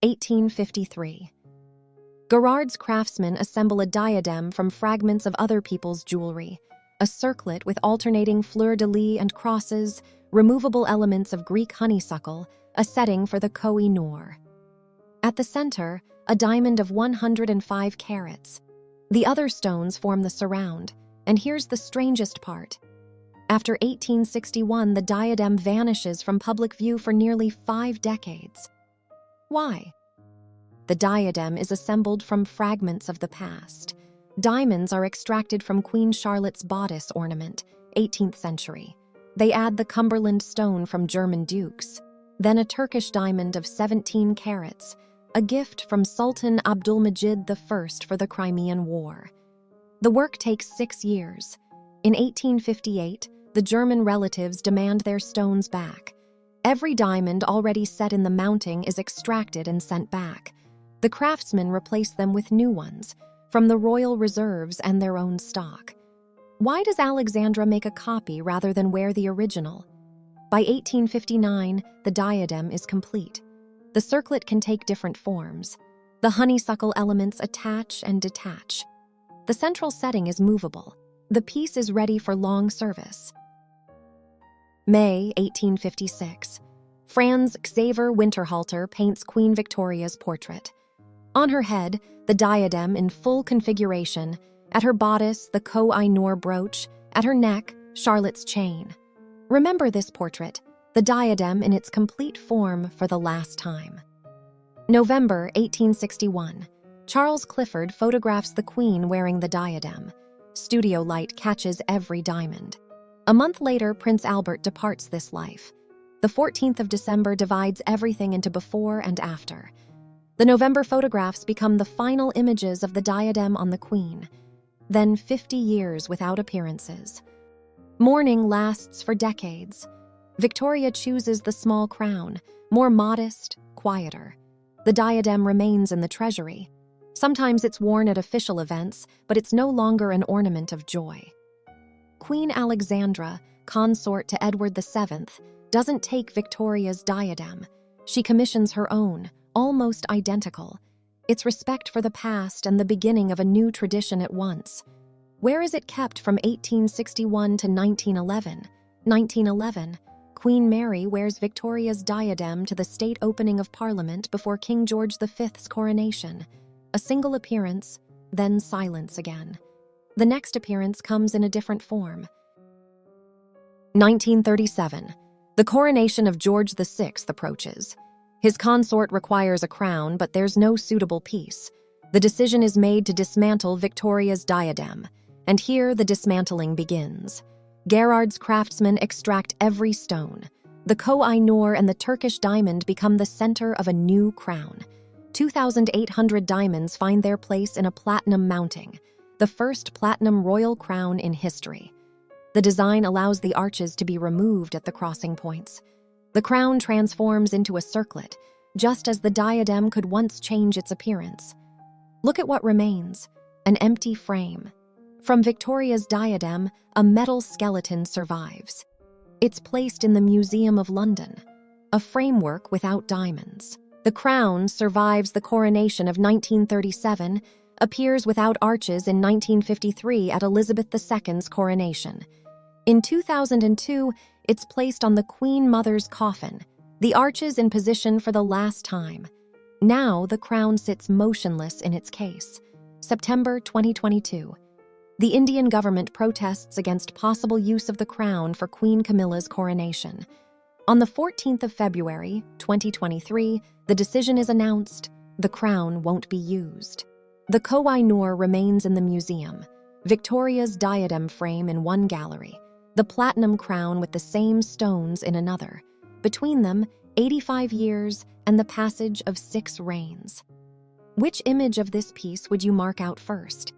1853. Garrard's craftsmen assemble a diadem from fragments of other people's jewelry, a circlet with alternating fleur-de-lis and crosses, removable elements of Greek honeysuckle, a setting for the Koh-i-Noor. At the center, a diamond of 105 carats. The other stones form the surround, and here's the strangest part. After 1861, the diadem vanishes from public view for nearly 5 decades. Why? The diadem is assembled from fragments of the past. Diamonds are extracted from Queen Charlotte's bodice ornament, 18th century. They add the Cumberland stone from German dukes, then a Turkish diamond of 17 carats, a gift from Sultan Abdulmajid I for the Crimean War. The work takes 6 years. In 1858, the German relatives demand their stones back. Every diamond already set in the mounting is extracted and sent back. The craftsmen replace them with new ones, from the royal reserves and their own stock. Why does Alexandra make a copy rather than wear the original? By 1859, the diadem is complete. The circlet can take different forms. The honeysuckle elements attach and detach. The central setting is movable. The piece is ready for long service. May 1856. Franz Xaver Winterhalter paints Queen Victoria's portrait. On her head, the diadem in full configuration. At her bodice, the Koh-i-Noor brooch. At her neck, Charlotte's chain. Remember this portrait, the diadem in its complete form for the last time. November 1861. Charles Clifford photographs the Queen wearing the diadem. Studio light catches every diamond. A month later, Prince Albert departs this life. The 14th of December divides everything into before and after. The November photographs become the final images of the diadem on the Queen. Then 50 years without appearances. Mourning lasts for decades. Victoria chooses the small crown, more modest, quieter. The diadem remains in the treasury. Sometimes it's worn at official events, but it's no longer an ornament of joy. Queen Alexandra, consort to Edward VII, doesn't take Victoria's diadem. She commissions her own, almost identical. It's respect for the past and the beginning of a new tradition at once. Where is it kept from 1861 to 1911? 1911, Queen Mary wears Victoria's diadem to the state opening of Parliament before King George V's coronation. A single appearance, then silence again. The next appearance comes in a different form. 1937. The coronation of George VI approaches. His consort requires a crown, but there's no suitable piece. The decision is made to dismantle Victoria's diadem, and here the dismantling begins. Garrard's craftsmen extract every stone. The Koh-i-Noor and the Turkish diamond become the center of a new crown. 2,800 diamonds find their place in a platinum mounting, the first platinum royal crown in history. The design allows the arches to be removed at the crossing points. The crown transforms into a circlet, just as the diadem could once change its appearance. Look at what remains, an empty frame. From Victoria's diadem, a metal skeleton survives. It's placed in the Museum of London, a framework without diamonds. The crown survives the coronation of 1937, appears without arches in 1953 at Elizabeth II's coronation. In 2002, it's placed on the Queen Mother's coffin, the arches in position for the last time. Now the crown sits motionless in its case. September 2022. The Indian government protests against possible use of the crown for Queen Camilla's coronation. On the 14th of February, 2023, the decision is announced: the crown won't be used. The Koh-i-Noor remains in the museum, Victoria's diadem frame in one gallery, the platinum crown with the same stones in another. Between them, 85 years and the passage of 6 reigns. Which image of this piece would you mark out first?